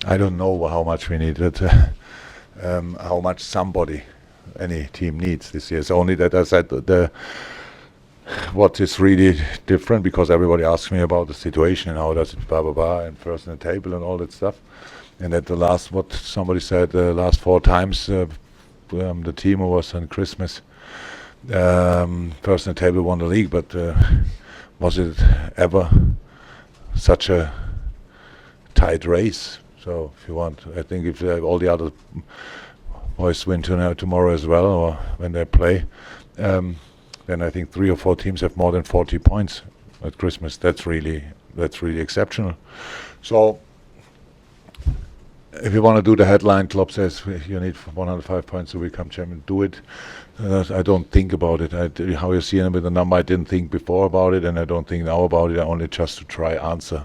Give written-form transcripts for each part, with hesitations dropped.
I don't know how much we need, but how much any team needs this year. It's only that I said what is really different, because everybody asks me about the situation and how does it blah blah blah and first in the table and all that stuff. And at the last, what somebody said, the last 4 times the team who was on Christmas first in the table won the league, but was it ever such a tight race? So if you want, I think if all the other boys win tomorrow as well, or when they play, then I think 3 or 4 teams have more than 40 points at Christmas. That's really exceptional. So if you want to do the headline, Klopp says you need 105 points to become champion. Do it. I don't think about it. How you see it with the number, I didn't think before about it, and I don't think now about it. I only just to try answer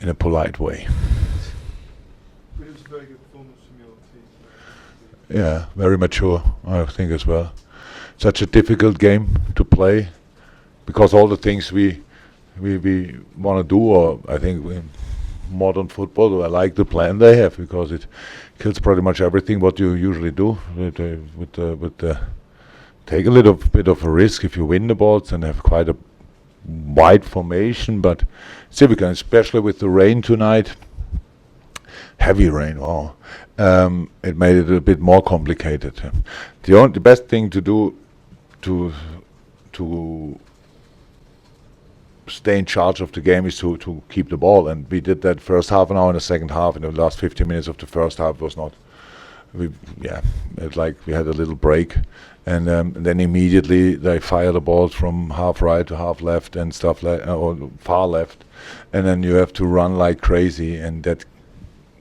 in a polite way. But it was a very good performance from your team. Yeah, very mature, I think as well. Such a difficult game to play, because all the things we want to do, or I think in modern football, I like the plan they have, because it kills pretty much everything what you usually do. Take a little bit of a risk if you win the balls and have quite a wide formation, but Civica, especially with the rain tonight, heavy rain, wow, it made it a bit more complicated. The best thing to do to stay in charge of the game is to keep the ball, and we did that first half an hour. In the second half, in the last 15 minutes of the first half, was not. It's like we had a little break, and then immediately they fire the balls from half right to half left and stuff like, or far left, and then you have to run like crazy, and that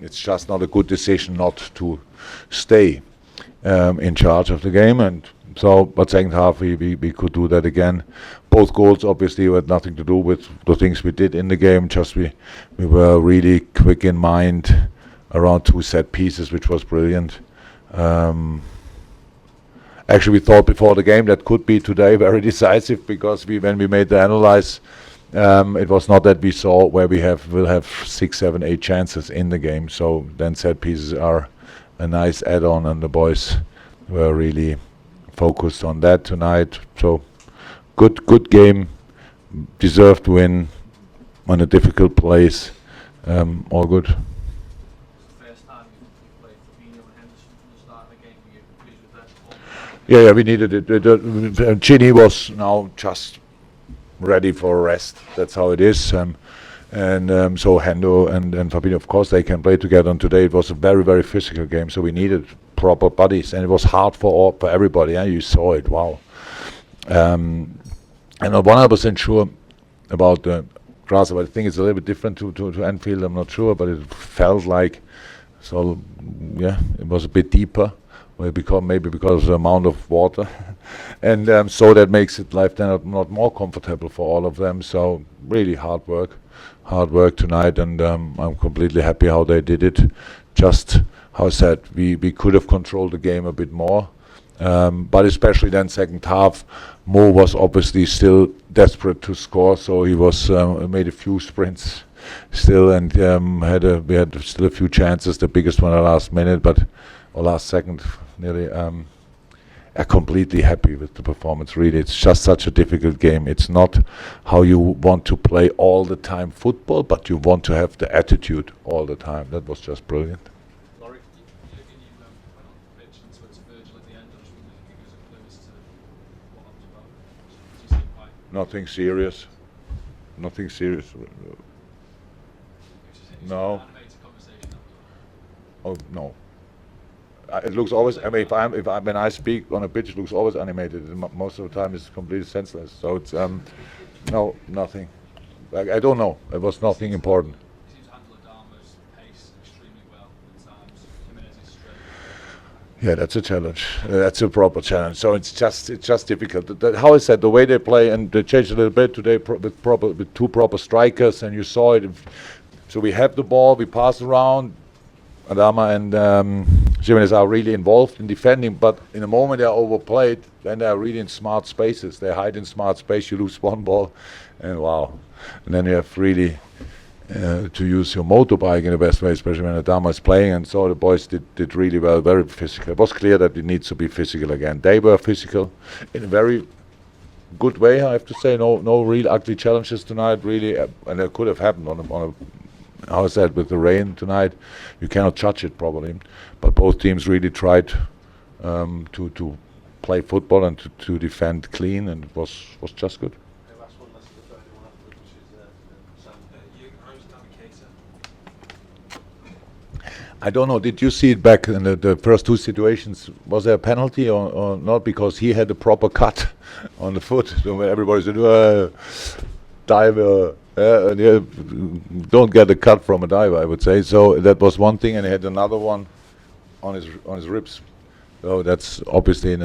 it's just not a good decision not to stay in charge of the game. And so, but second half we could do that again. Both goals obviously had nothing to do with the things we did in the game. Just we were really quick in mind around 2 set pieces, which was brilliant. Actually, we thought before the game that could be today very decisive, because when we made the analyze, it was not that we saw where we'll have 6, 7, 8 chances in the game. So then set pieces are a nice add-on, and the boys were really focused on that tonight. So good game, deserved win on a difficult place. All good. First time you played Fabinho and Henderson from the start of the game. Were you pleased with that? Yeah, we needed it. Chini was now just ready for a rest. That's how it is. So Hendo and Fabinho, of course, they can play together. And today it was a very, very physical game. So we needed proper bodies, and it was hard for everybody. Yeah, you saw it. Wow. I'm not 100% sure about the grass, but I think it's a little bit different to Anfield. I'm not sure, but it felt like, so yeah, it was a bit deeper. Maybe because of the amount of water, and so that makes it life then not more comfortable for all of them. So really hard work tonight, and I'm completely happy how they did it. Just how I said, we could have controlled the game a bit more, but especially then second half, Mo was obviously still desperate to score, so he was made a few sprints still, and we had still a few chances. The biggest one at last minute, or last second, nearly. I'm completely happy with the performance. Really, it's just such a difficult game. It's not how you want to play all the time football, but you want to have the attitude all the time. That was just brilliant. Laurie, you went on the pitch and spoke to Virgil at the end. I just wondered if you could give us a clue as to what that was about. Does he seem quite? Nothing serious. Nothing serious. No. Animated conversation, that was all. Oh no. It looks always. I mean, when I speak on a pitch, it looks always animated. Most of the time, it's completely senseless. So it's no, nothing. I don't know. It was nothing important. He seems to handle Adama's pace extremely well at times. Jimenez's strength. Yeah, that's a challenge. That's a proper challenge. So it's just difficult. How I said, the way they play, and they changed a little bit today with 2 proper strikers, and you saw it. So we have the ball, we pass around. Adama and Jimenez are really involved in defending, but in the moment they are overplayed, then they are really in smart spaces. They hide in smart space, you lose one ball, and wow. And then you have really to use your motorbike in the best way, especially when Adama is playing. And so the boys did really well, very physical. It was clear that it needs to be physical again. They were physical in a very good way, I have to say. No real ugly challenges tonight, really, and it could have happened on a, how I said, with the rain tonight. You cannot judge it probably, but both teams really tried to play football and to defend clean, and it was just good. Okay, last one, that's the third one afterwards, which is Sam. Jurgen, how was Navigator? I don't know. Did you see it back in the first two situations? Was there a penalty or not? Because he had a proper cut on the foot. So everybody said, diver, and don't get a cut from a diver, I would say. So that was one thing, and he had another one on his ribs. So that's obviously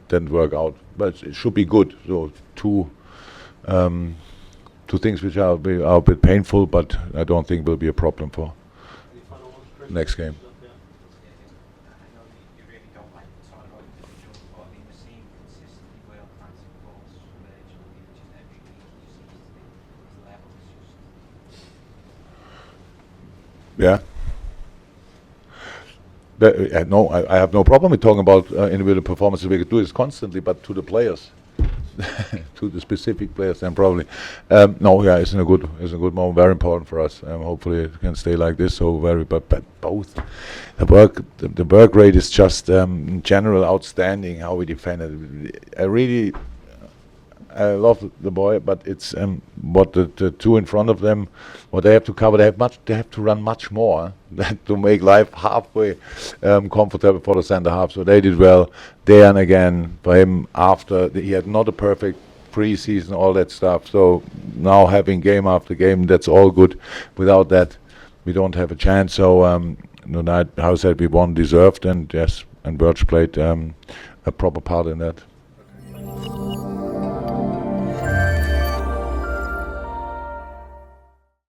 didn't work out, but it should be good. So two things which are a bit painful, but I don't think will be a problem for Any final ones, Chris? next game. Yeah. I know that you really don't like talking about individuals, but I mean, we're seeing consistently well fancy goals from Virgil, which is every week he just seems to be, his level is just... Yeah. But, no, I have no problem with talking about individual performances. We could do this constantly, but to the players, to the specific players, then probably. No, yeah, it's a good moment, very important for us. Hopefully it can stay like this. So but both the work rate is just in general outstanding. How we defend it. I love the boy, but it's what the two in front of them, what they have to cover. They have to run much more to make life halfway comfortable for the center half. So they did well. Dejan again for him after he had not a perfect preseason, all that stuff. So now having game after game, that's all good. Without that, we don't have a chance. So tonight, how I said, we won deserved, and yes, and Birch played a proper part in that.